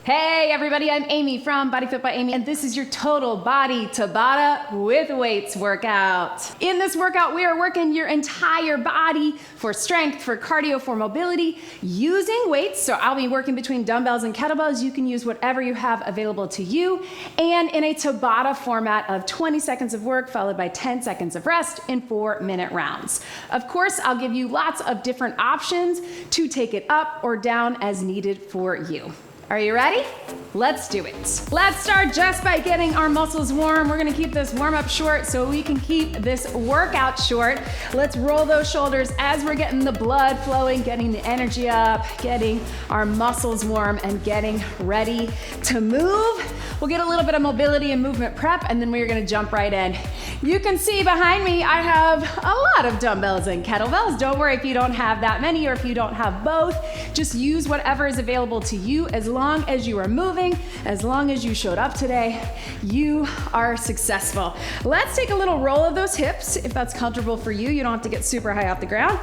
Hey everybody, I'm Amy from BodyFit by Amy, and this is your Total Body Tabata with weights workout. In this workout, we are working your entire body for strength, for cardio, for mobility, using weights. So I'll be working between dumbbells and kettlebells. You can use whatever you have available to you, and in a Tabata format of 20 seconds of work followed by 10 seconds of rest in 4-minute rounds. Of course, I'll give you lots of different options to take it up or down as needed for you. Are you ready? Let's do it. Let's start just by getting our muscles warm. We're gonna keep this warm up short so we can keep this workout short. Let's roll those shoulders as we're getting the blood flowing, getting the energy up, getting our muscles warm, and getting ready to move. We'll get a little bit of mobility and movement prep, and then we're gonna jump right in. You can see behind me, I have a lot of dumbbells and kettlebells. Don't worry if you don't have that many or if you don't have both. Just use whatever is available to you. As long as you are moving, as long as you showed up today, you are successful. Let's take a little roll of those hips if that's comfortable for you. You don't have to get super high off the ground.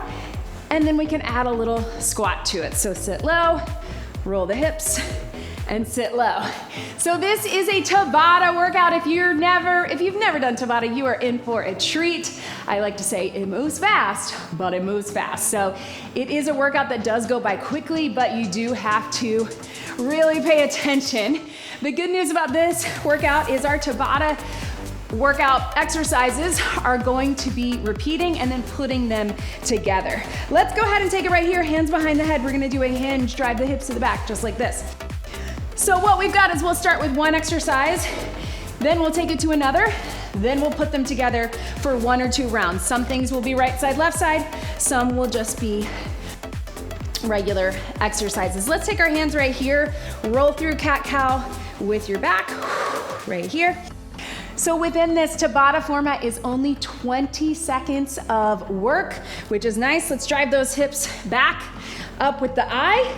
And then we can add a little squat to it. So sit low, roll the hips, and sit low. So this is a Tabata workout. If you've never done Tabata, you are in for a treat. I like to say it moves fast, but it moves fast. So it is a workout that does go by quickly, but you do have to really pay attention. The good news about this workout is our Tabata workout exercises are going to be repeating and then putting them together. Let's go ahead and take it right here, hands behind the head. We're gonna do a hinge, drive the hips to the back, just like this. So what we've got is we'll start with one exercise, then we'll take it to another, then we'll put them together for 1 or 2 rounds. Some things will be right side, left side, some will just be regular exercises. Let's take our hands right here, roll through cat-cow with your back, right here. So within this Tabata format is only 20 seconds of work, which is nice. Let's drive those hips back, up with the I,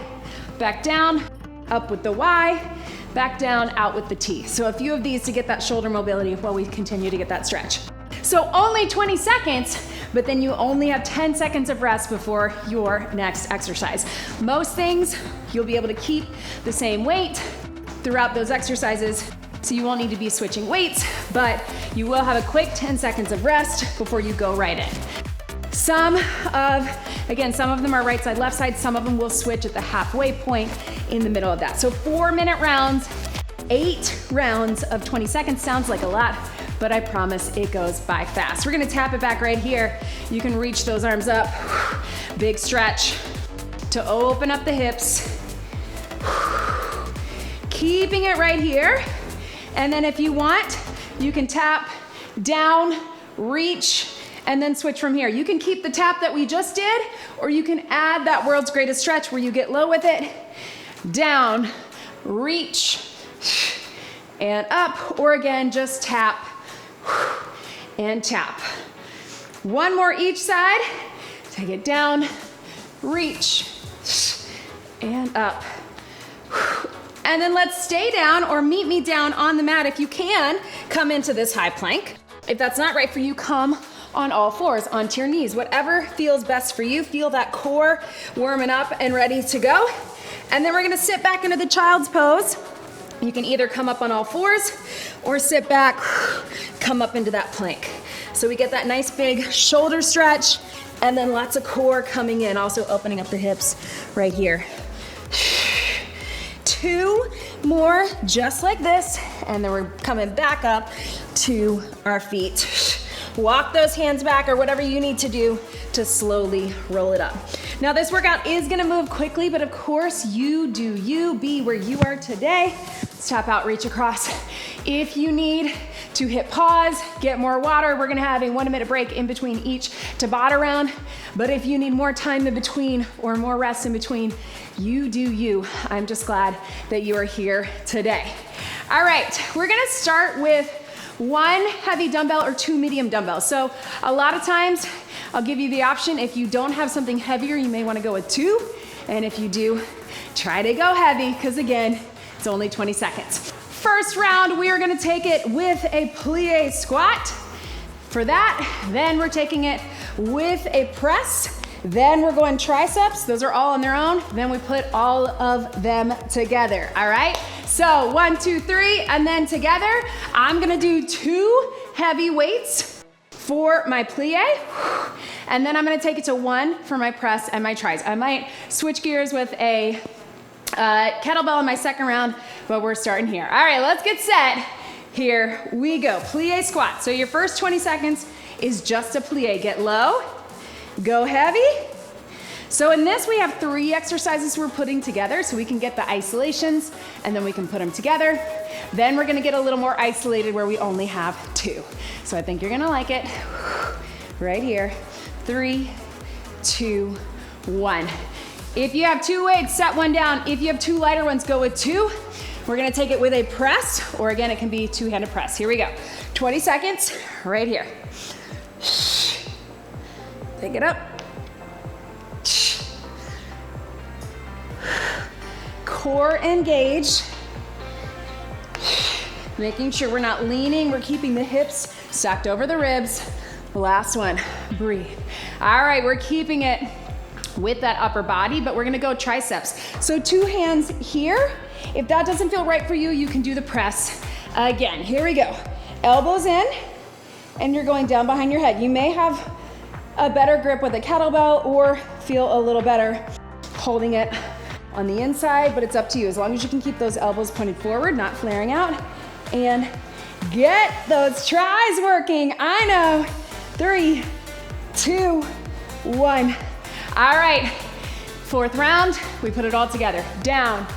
back down, up with the Y, back down, out with the T. So a few of these to get that shoulder mobility while we continue to get that stretch. So only 20 seconds, but then you only have 10 seconds of rest before your next exercise. Most things, you'll be able to keep the same weight throughout those exercises, so you won't need to be switching weights, but you will have a quick 10 seconds of rest before you go right in. Some of them are right side, left side. Some of them will switch at the halfway point in the middle of that. So 4-minute rounds, 8 rounds of 20 seconds. Sounds like a lot, but I promise it goes by fast. We're gonna tap it back right here. You can reach those arms up. Big stretch to open up the hips. Keeping it right here. And then if you want, you can tap down, reach, and then switch from here. You can keep the tap that we just did, or you can add that world's greatest stretch where you get low with it, down, reach, and up, or again, just tap and tap. One more each side. Take it down, reach, and up. And then let's stay down or meet me down on the mat. If you can, come into this high plank. If that's not right for you, come on all fours, onto your knees. Whatever feels best for you. Feel that core warming up and ready to go. And then we're gonna sit back into the child's pose. You can either come up on all fours or sit back, come up into that plank. So we get that nice big shoulder stretch and then lots of core coming in, also opening up the hips right here. 2 more just like this, and then we're coming back up to our feet. Walk those hands back or whatever you need to do to slowly roll it up. Now this workout is gonna move quickly, but of course you do you, be where you are today. Let's tap out, reach across. If you need to hit pause, get more water, we're gonna have a 1-minute break in between each Tabata round. But if you need more time in between or more rest in between, you do you. I'm just glad that you are here today. All right, we're gonna start with 1 heavy dumbbell or 2 medium dumbbells. So a lot of times I'll give you the option, if you don't have something heavier, you may wanna go with 2. And if you do, try to go heavy, because again, it's only 20 seconds. First round, we are gonna take it with a plie squat. For that, then we're taking it with a press. Then we're going triceps. Those are all on their own. Then we put all of them together, all right? So 1, 2, 3, and then together, I'm gonna do 2 heavy weights for my plie, and then I'm gonna take it to 1 for my press and my tris. I might switch gears with a kettlebell in my second round, but we're starting here. All right, let's get set. Here we go, plie squat. So your first 20 seconds is just a plie. Get low, go heavy. So in this, we have 3 exercises we're putting together so we can get the isolations and then we can put them together. Then we're gonna get a little more isolated where we only have 2. So I think you're gonna like it. Right here, 3, 2, 1. If you have 2 weights, set 1 down. If you have 2 lighter ones, go with 2. We're gonna take it with a press, or again, it can be 2-handed press. Here we go. 20 seconds, right here. Take it up. Core engaged. Making sure we're not leaning, we're keeping the hips stacked over the ribs. Last one, breathe. All right, we're keeping it with that upper body, but we're gonna go triceps. So 2 hands here. If that doesn't feel right for you, you can do the press. Again, here we go. Elbows in, and you're going down behind your head. You may have a better grip with a kettlebell or feel a little better holding it on the inside, but it's up to you. As long as you can keep those elbows pointed forward, not flaring out, and get those tris working. I know. 3, 2, 1. All right, 4th round, we put it all together. Down,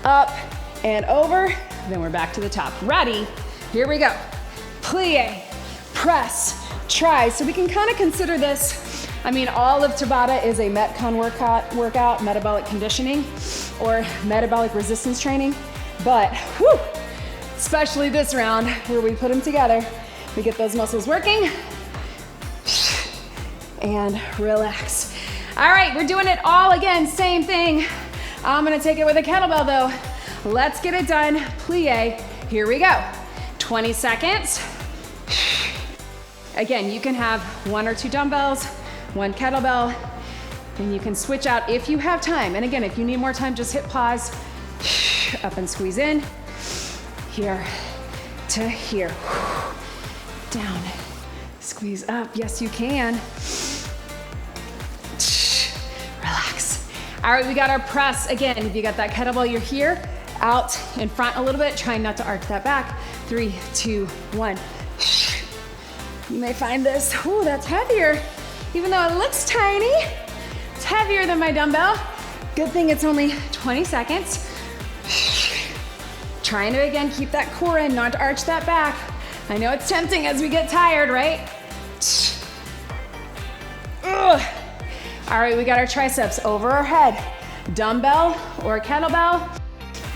up, and over, then we're back to the top. Ready? Here we go. Plie, press, tris. So we can kind of consider this, I mean, all of Tabata is a Metcon workout, metabolic conditioning, or metabolic resistance training. But, whew, especially this round where we put them together, we get those muscles working, and relax. All right, we're doing it all again, same thing. I'm gonna take it with a kettlebell though. Let's get it done, plie. Here we go. 20 seconds. Again, you can have 1 or 2 dumbbells, 1 kettlebell, and you can switch out if you have time. And again, if you need more time, just hit pause, up and squeeze in, here to here, down, squeeze up, yes you can. Relax. All right, we got our press. Again, if you got that kettlebell, you're here, out in front a little bit, trying not to arch that back. 3, 2, 1. You may find this, ooh, that's heavier. Even though it looks tiny, it's heavier than my dumbbell. Good thing it's only 20 seconds. Trying to, again, keep that core in, not to arch that back. I know it's tempting as we get tired, right? Ugh. All right, we got our triceps over our head. Dumbbell or kettlebell,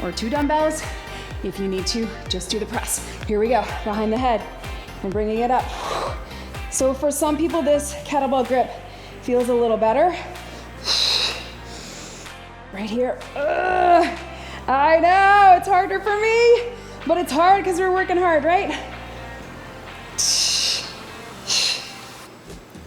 or 2 dumbbells. If you need to, just do the press. Here we go, behind the head, and bringing it up. So for some people, this kettlebell grip feels a little better. Right here. Ugh. I know, it's harder for me, but it's hard because we're working hard, right?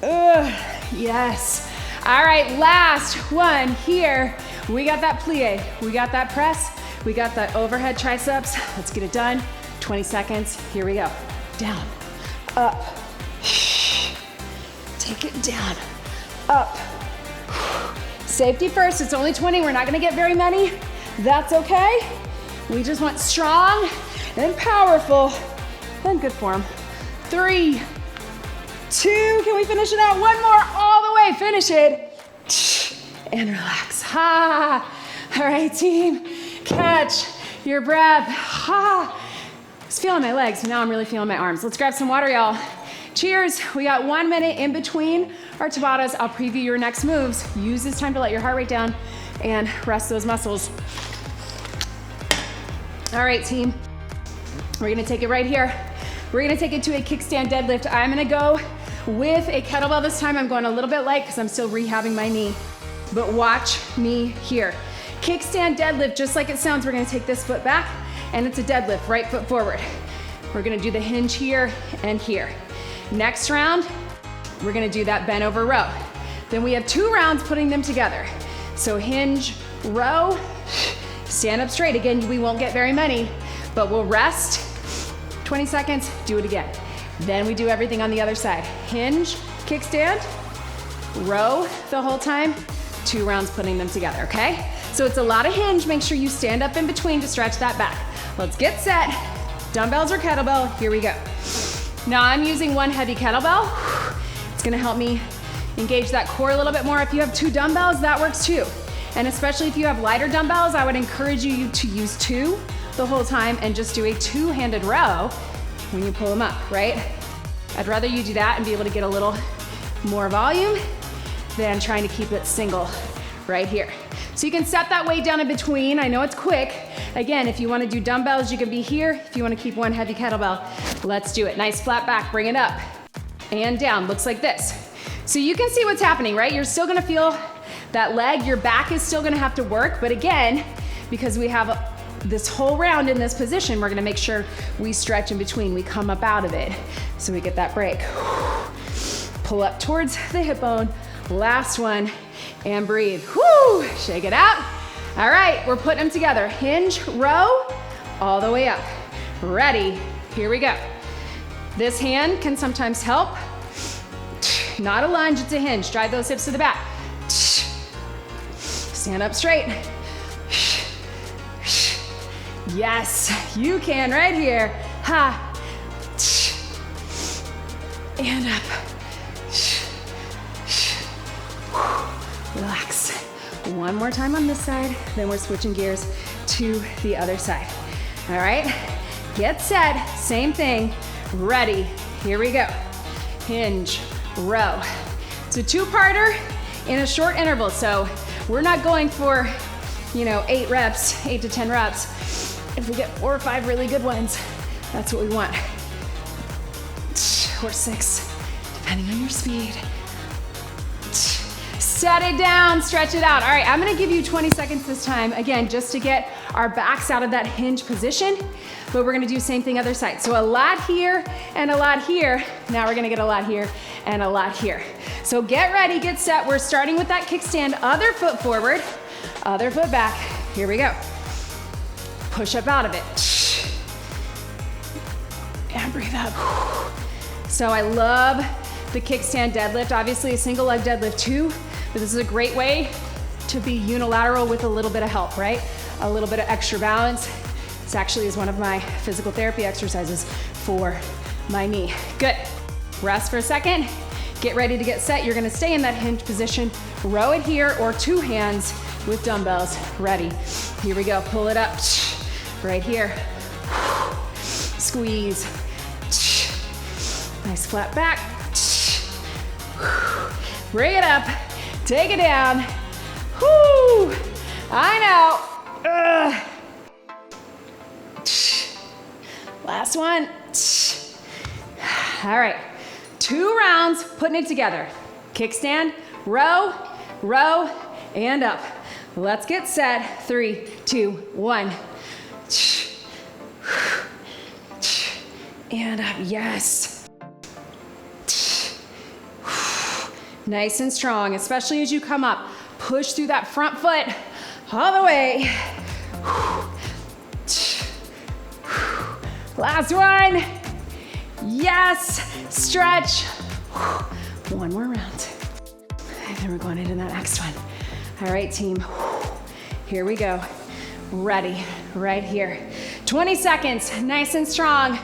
Ugh. Yes. All right, last one here. We got that plie, we got that press, we got that overhead triceps. Let's get it done. 20 seconds, here we go. Down, up, take it down, up. Safety first, it's only 20, we're not gonna get very many. That's okay. We just want strong and powerful and good form. 3, 2, can we finish it out? 1 more, all the way, finish it. And relax. Ha. All right, team, catch your breath. Ha. I was feeling my legs, now I'm really feeling my arms. Let's grab some water, y'all. Cheers. We got 1 minute in between our Tabatas. I'll preview your next moves. Use this time to let your heart rate down and rest those muscles. All right, team. We're gonna take it right here. We're gonna take it to a kickstand deadlift. I'm gonna go with a kettlebell this time. I'm going a little bit light because I'm still rehabbing my knee. But watch me here. Kickstand deadlift, just like it sounds, we're gonna take this foot back and it's a deadlift, right foot forward. We're gonna do the hinge here and here. Next round, we're gonna do that bent over row. Then we have 2 rounds putting them together. So hinge, row, Stand up straight. Again, we won't get very many, but we'll rest 20 seconds, do it again. Then we do everything on the other side. Hinge, kickstand, row the whole time, 2 rounds putting them together, okay? So it's a lot of hinge. Make sure you stand up in between to stretch that back. Let's get set. Dumbbells or kettlebell, here we go. Now I'm using 1 heavy kettlebell. It's gonna help me engage that core a little bit more. If you have 2 dumbbells, that works too. And especially if you have lighter dumbbells, I would encourage you to use 2 the whole time and just do a 2-handed row when you pull them up, right? I'd rather you do that and be able to get a little more volume than trying to keep it single right here. So you can set that weight down in between. I know it's quick. Again, if you wanna do dumbbells, you can be here. If you wanna keep 1 heavy kettlebell, let's do it. Nice flat back, bring it up and down, looks like this. So you can see what's happening, right? You're still gonna feel that leg, your back is still gonna have to work, but again, because we have this whole round in this position, we're gonna make sure we stretch in between, we come up out of it, so we get that break. Pull up towards the hip bone, last one, and breathe. Whoo, shake it out. All right, we're putting them together. Hinge, row, all the way up. Ready, here we go. This hand can sometimes help. Not a lunge, it's a hinge. Drive those hips to the back. Stand up straight. Yes, you can right here. Ha. And up. Relax. One more time on this side, then we're switching gears to the other side. All right, get set, same thing. Ready, here we go. Hinge, row. It's a 2-parter in a short interval, so we're not going for, 8 reps, 8 to 10 reps. If we get 4 or 5 really good ones, that's what we want. Or 6, depending on your speed. Set it down, stretch it out. All right, I'm gonna give you 20 seconds this time, again, just to get our backs out of that hinge position, but we're gonna do the same thing other side. So a lot here and a lot here. Now we're gonna get a lot here and a lot here. So get ready, get set. We're starting with that kickstand, other foot forward, other foot back. Here we go. Push up out of it. And breathe up. So I love the kickstand deadlift, obviously a single leg deadlift too, but this is a great way to be unilateral with a little bit of help, right? A little bit of extra balance. This actually is one of my physical therapy exercises for my knee. Good. Rest for a second. Get ready to get set. You're gonna stay in that hinge position. Row it here or 2 hands with dumbbells. Ready. Here we go. Pull it up. Right here. Squeeze. Nice flat back. Bring it up. Take it down. Whoo! I know. Ugh. Last one. All right. 2 rounds, putting it together. Kickstand, row, row, and up. Let's get set. 3, 2, 1. And up, yes. Nice and strong, especially as you come up. Push through that front foot all the way. Last one. Yes, stretch. 1 more round. And then we're going into that next one. All right, team. Here we go. Ready, right here. 20 seconds, nice and strong.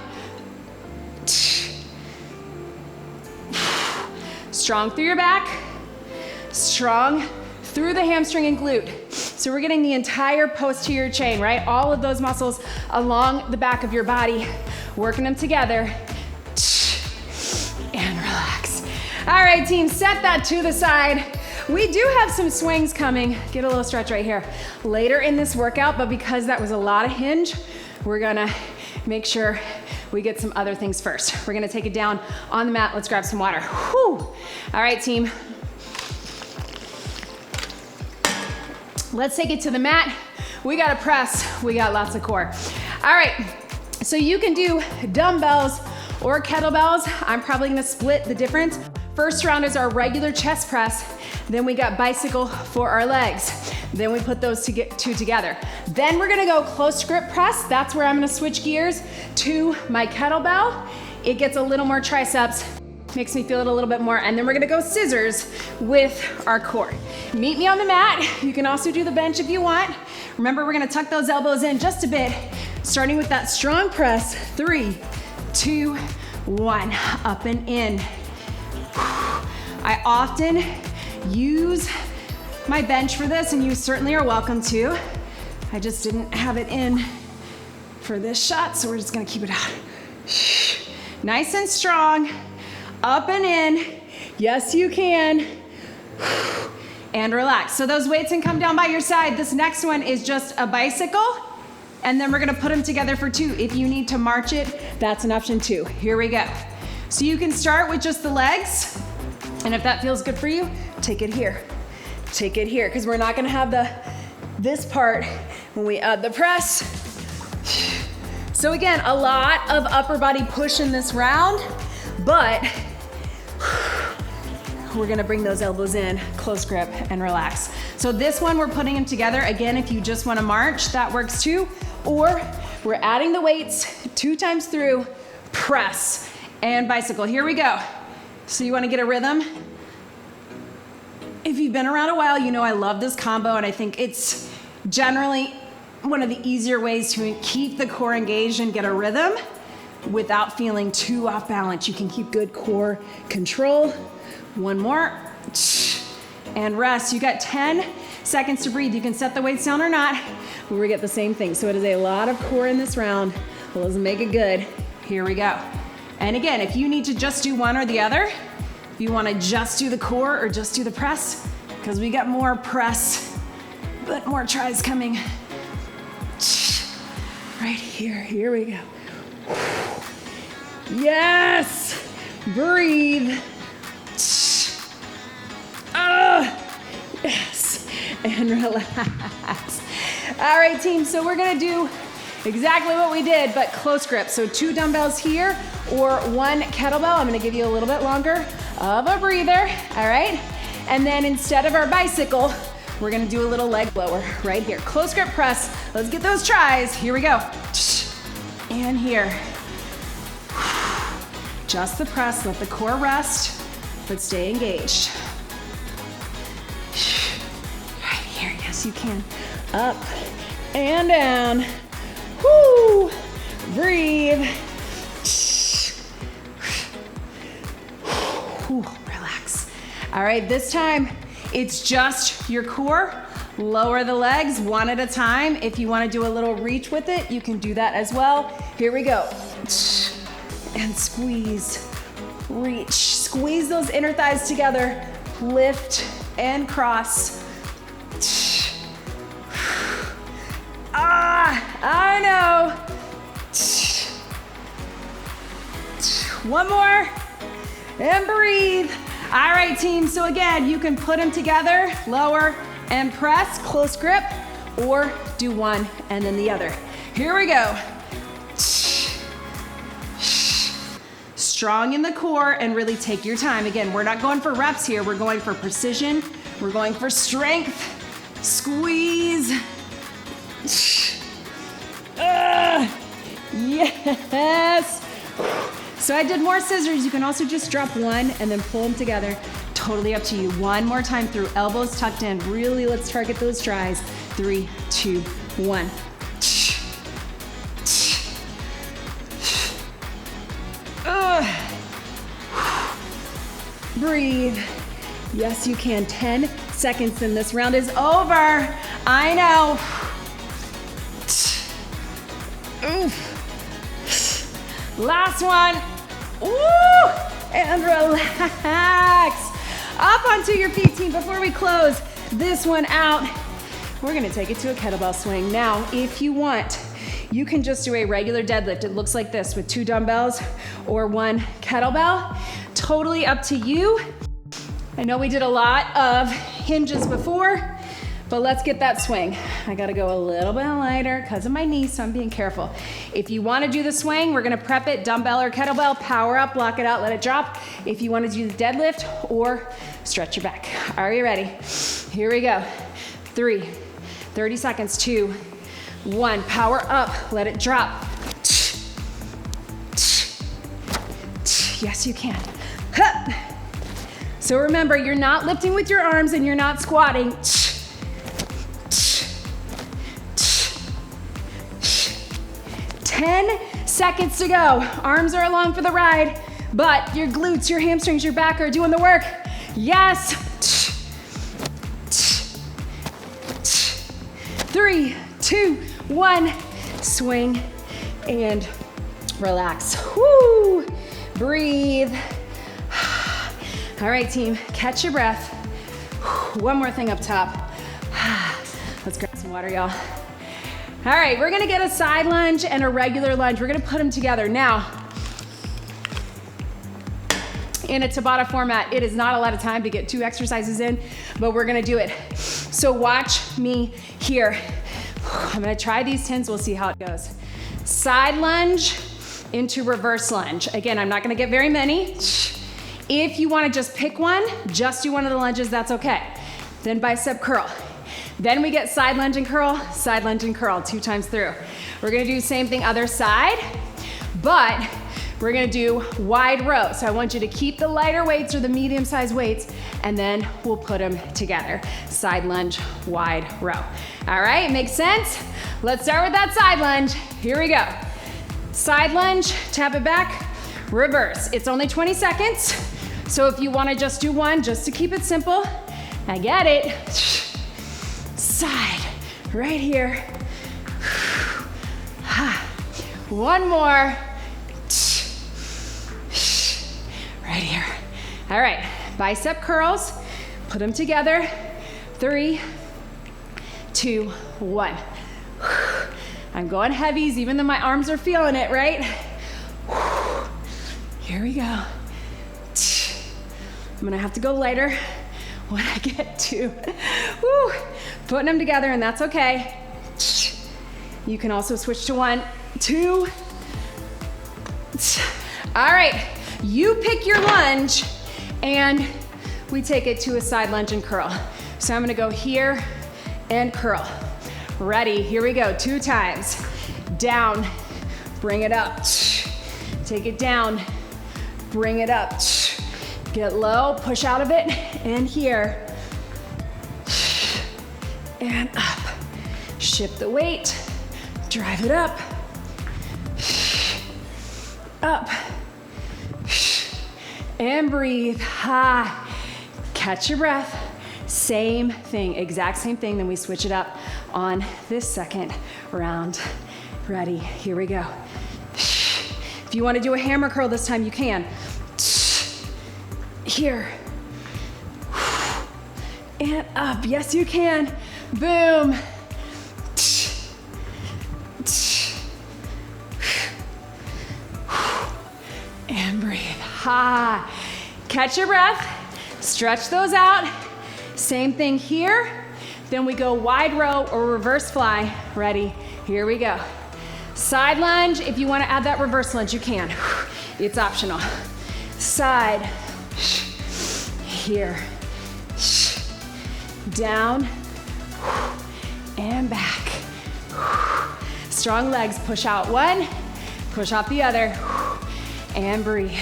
Strong through your back, strong through the hamstring and glute. So we're getting the entire posterior chain, right? All of those muscles along the back of your body, working them together. And relax. All right, team, set that to the side. We do have some swings coming. Get a little stretch right here later in this workout, but because that was a lot of hinge, we're gonna make sure we get some other things first. We're gonna take it down on the mat. Let's grab some water. Whew. All right, team. Let's take it to the mat. We gotta press. We got lots of core. All right, so you can do dumbbells or kettlebells. I'm probably gonna split the difference. First round is our regular chest press. Then we got bicycle for our legs. Then we put those two together. Then we're gonna go close grip press. That's where I'm gonna switch gears to my kettlebell. It gets a little more triceps, makes me feel it a little bit more. And then we're gonna go scissors with our core. Meet me on the mat. You can also do the bench if you want. Remember, we're gonna tuck those elbows in just a bit, starting with that strong press. 3, 2, 1, up and in. I often use my bench for this, and you certainly are welcome to. I just didn't have it in for this shot, so we're just gonna keep it out. Nice and strong, up and in. Yes, you can. And relax. So those weights can come down by your side. This next one is just a bicycle, and then we're gonna put them together for 2. If you need to march it, that's an option too. Here we go. So you can start with just the legs, and if that feels good for you, take it here. Take it here, because we're not gonna have this part when we add the press. So again, a lot of upper body push in this round, but we're gonna bring those elbows in, close grip, and relax. So this one, we're putting them together. Again, if you just wanna march, that works too. Or we're adding the weights 2 times through, press, and bicycle. Here we go. So you wanna get a rhythm? If you've been around a while, you know I love this combo, and I think it's generally one of the easier ways to keep the core engaged and get a rhythm without feeling too off balance. You can keep good core control. One more, and rest. You got 10 seconds to breathe. You can set the weights down or not, but we get the same thing. So it is a lot of core in this round. Let's make it good. Here we go. And again, if you need to just do one or the other, if you wanna just do the core or just do the press, because we got more press, but more tries coming. Right here, here we go. Yes, breathe. Yes, and relax. All right, team, so we're gonna do exactly what we did, but close grip. So 2 dumbbells here or 1 kettlebell. I'm gonna give you a little bit longer of a breather, all right? And then instead of our bicycle, we're gonna do a little leg blower right here. Close grip press. Let's get those tries. Here we go. And here. Just the press, let the core rest, but stay engaged. Right here, yes you can. Up and down. Woo! Breathe. Relax. All right, this time it's just your core. Lower the legs 1 at a time. If you want to do a little reach with it, you can do that as well. Here we go. And squeeze, reach. Squeeze those inner thighs together. Lift and cross. I know. 1 more, and breathe. All right, team, so again, you can put them together, lower and press, close grip, or do one and then the other. Here we go. Strong in the core, and really take your time. Again, we're not going for reps here, we're going for precision, we're going for strength. Squeeze. Yes. So I did more scissors. You can also just drop one and then pull them together. Totally up to you. One more time through, elbows tucked in. Really, let's target those tries. 3, 2, 1. Breathe. Yes, you can. 10 seconds and this round is over. I know. Oof. Last one. Woo! And relax. Up onto your feet, team. Before we close this one out, we're gonna take it to a kettlebell swing. Now, if you want, you can just do a regular deadlift. It looks like this with 2 dumbbells or 1 kettlebell. Totally up to you. I know we did a lot of hinges before, but let's get that swing. I gotta go a little bit lighter because of my knee, so I'm being careful. If you wanna do the swing, we're gonna prep it, dumbbell or kettlebell, power up, block it out, let it drop. If you wanna do the deadlift or stretch your back. Are you ready? Here we go. 3, 30 seconds, 2, 1. Power up, let it drop. Yes, you can. So remember, you're not lifting with your arms and you're not squatting. 10 seconds to go. Arms are along for the ride, but your glutes, your hamstrings, your back are doing the work. Yes. 3, 2, 1. Swing and relax. Woo. Breathe. All right, team, catch your breath. One more thing up top. Let's grab some water, y'all. All right, we're gonna get a side lunge and a regular lunge. We're gonna put them together. Now, in a Tabata format, it is not a lot of time to get 2 exercises in, but we're gonna do it. So watch me here. I'm gonna try these 10s, we'll see how it goes. Side lunge into reverse lunge. Again, I'm not gonna get very many. If you wanna just pick one, just do one of the lunges, that's okay. Then bicep curl. Then we get side lunge and curl, 2 times through. We're gonna do the same thing other side, but we're gonna do wide row. So I want you to keep the lighter weights or the medium-sized weights, and then we'll put them together. Side lunge, wide row. All right, makes sense? Let's start with that side lunge. Here we go. Side lunge, tap it back, reverse. It's only 20 seconds. So if you wanna just do one, just to keep it simple, I get it. Side, right here. One more. Right here. All right, bicep curls, put them together. 3, 2, 1. I'm going heavies, even though my arms are feeling it, right? Here we go. I'm gonna have to go lighter when I get to, putting them together, and that's okay. You can also switch to 1, 2. All right, you pick your lunge, and we take it to a side lunge and curl. So I'm gonna go here and curl. Ready, here we go, 2 times. Down, bring it up. Take it down, bring it up. Get low, push out of it, and here. And up. Shift the weight, drive it up. Up. And breathe. Catch your breath. Same thing, exact same thing, then we switch it up on this second round. Ready, here we go. If you wanna do a hammer curl this time, you can. Here. And up, yes you can. Boom. And breathe. Catch your breath, stretch those out. Same thing here. Then we go wide row or reverse fly. Ready, here we go. Side lunge, if you wanna add that reverse lunge, you can. It's optional. Side, here, down, and back. Strong legs, push out 1, push out the other, and breathe.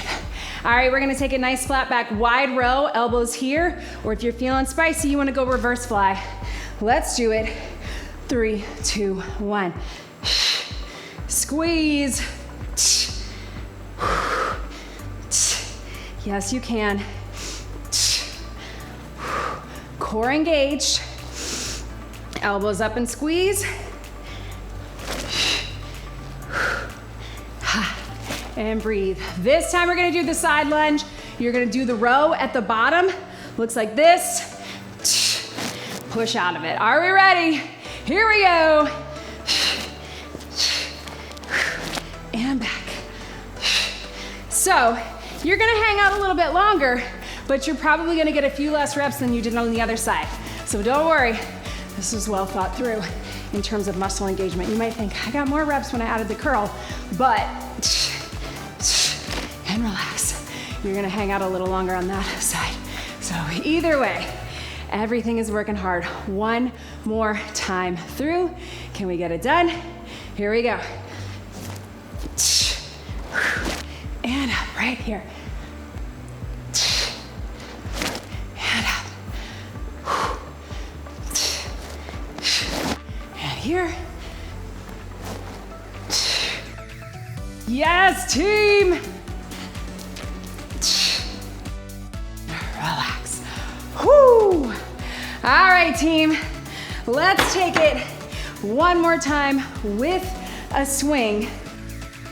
All right, we're gonna take a nice flat back wide row, elbows here, or if you're feeling spicy, you wanna go reverse fly. Let's do it. 3, 2, 1. Squeeze. Yes, you can. Core engaged. Elbows up and squeeze. And breathe. This time we're gonna do the side lunge. You're gonna do the row at the bottom. Looks like this. Push out of it. Are we ready? Here we go. And back. So you're gonna hang out a little bit longer, but you're probably gonna get a few less reps than you did on the other side. So don't worry, this is well thought through in terms of muscle engagement. You might think, I got more reps when I added the curl, but, and relax. You're gonna hang out a little longer on that side. So either way, everything is working hard. 1 more time through. Can we get it done? Here we go. And up, right here. And up. And here. Yes, team. Relax. Whoo. All right, team. Let's take it one more time with a swing.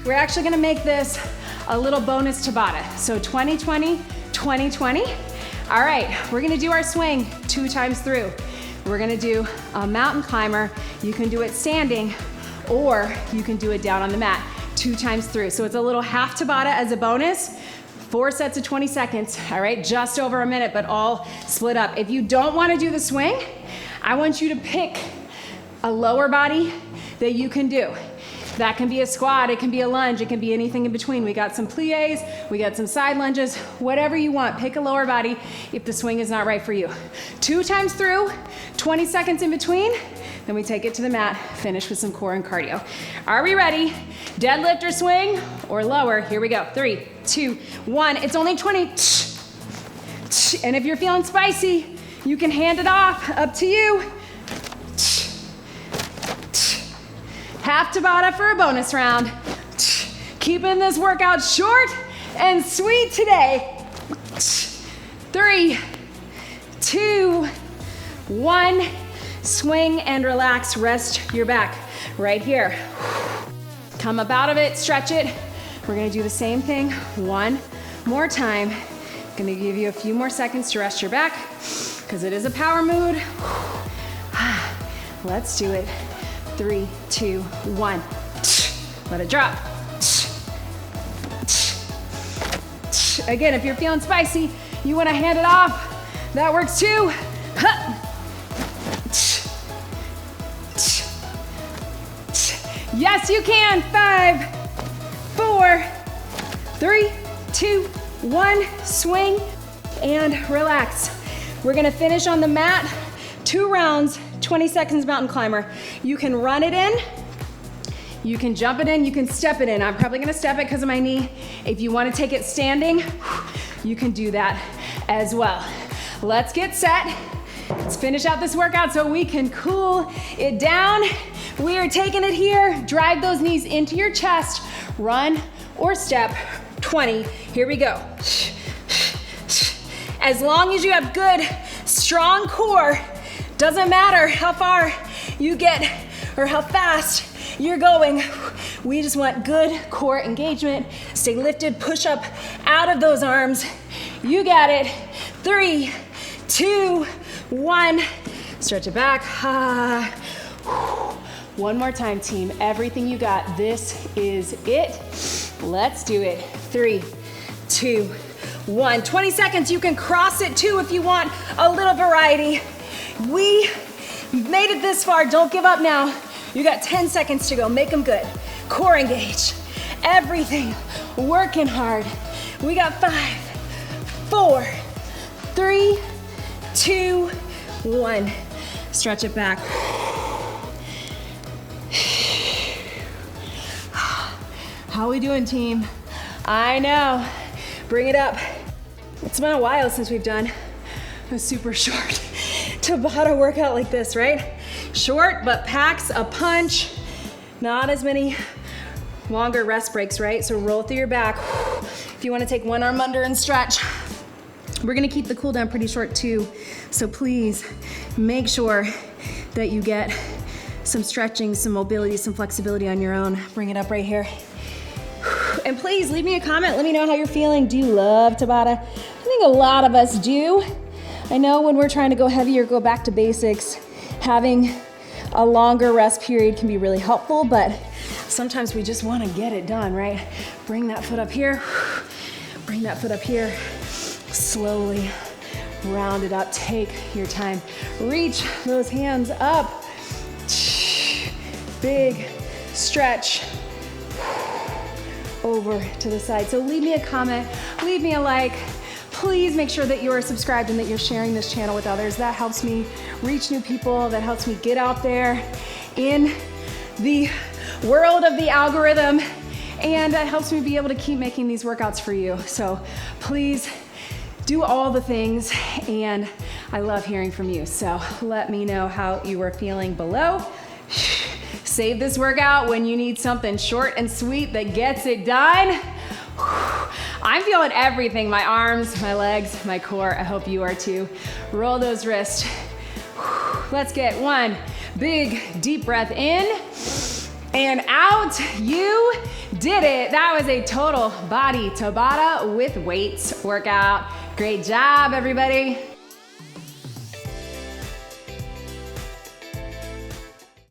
We're actually gonna make this a little bonus Tabata. So 20-20, 20-20. All right, we're gonna do our swing 2 times through. We're gonna do a mountain climber. You can do it standing, or you can do it down on the mat 2 times through. So it's a little half Tabata as a bonus. 4 sets of 20 seconds, all right? Just over a minute, but all split up. If you don't wanna do the swing, I want you to pick a lower body that you can do. That can be a squat, it can be a lunge, it can be anything in between. We got some plies, we got some side lunges, whatever you want. Pick a lower body if the swing is not right for you. 2 times through, 20 seconds in between, then we take it to the mat, finish with some core and cardio. Are we ready? Deadlift or swing or lower? Here we go. 3, 2, 1. It's only 20. And if you're feeling spicy, you can hand it off, up to you. Half Tabata for a bonus round. Keeping this workout short and sweet today. 3, 2, 1. Swing and relax, rest your back right here. Come up out of it, stretch it. We're gonna do the same thing one more time. Gonna give you a few more seconds to rest your back because it is a power mood. Let's do it. 3, 2, 1. Let it drop. Again, if you're feeling spicy, you wanna hand it off. That works too. Yes, you can. 5, 4, 3, 2, 1. Swing and relax. We're gonna finish on the mat. 2 rounds, 20 seconds mountain climber. You can run it in, you can jump it in, you can step it in. I'm probably gonna step it because of my knee. If you wanna take it standing, you can do that as well. Let's get set. Let's finish out this workout so we can cool it down. We are taking it here. Drive those knees into your chest. Run or step. 20. Here we go. As long as you have good, strong core, doesn't matter how far you get or how fast you're going. We just want good core engagement. Stay lifted, push up out of those arms. You got it. 3, 2, 1. Stretch it back. One more time, team. Everything you got. This is it. Let's do it. 3, 2, 1. 20 seconds. You can cross it too if you want a little variety. We made it this far. Don't give up now. You got 10 seconds to go. Make them good. Core engage. Everything working hard. We got 5, 4, 3, 2, 1. Stretch it back. How we doing, team? I know. Bring it up. It's been a while since we've done a super short Tabata workout like this, right? Short, but packs a punch. Not as many longer rest breaks, right? So roll through your back. If you wanna take one arm under and stretch. We're gonna keep the cool down pretty short too. So please make sure that you get some stretching, some mobility, some flexibility on your own. Bring it up right here. And please leave me a comment. Let me know how you're feeling. Do you love Tabata? I think a lot of us do. I know when we're trying to go heavier, go back to basics, having a longer rest period can be really helpful, but sometimes we just want to get it done, right? Bring that foot up here. Bring that foot up here. Slowly round it up. Take your time. Reach those hands up. Big stretch. Over to the side. So leave me a comment, leave me a like, please make sure that you are subscribed and that you're sharing this channel with others. That helps me reach new people. That helps me get out there in the world of the algorithm, and it helps me be able to keep making these workouts for you. So please do all the things, and I love hearing from you. So let me know how you are feeling below. Save this workout when you need something short and sweet that gets it done. I'm feeling everything, my arms, my legs, my core. I hope you are too. Roll those wrists. Let's get one big deep breath in and out. You did it. That was a total body Tabata with weights workout. Great job, everybody.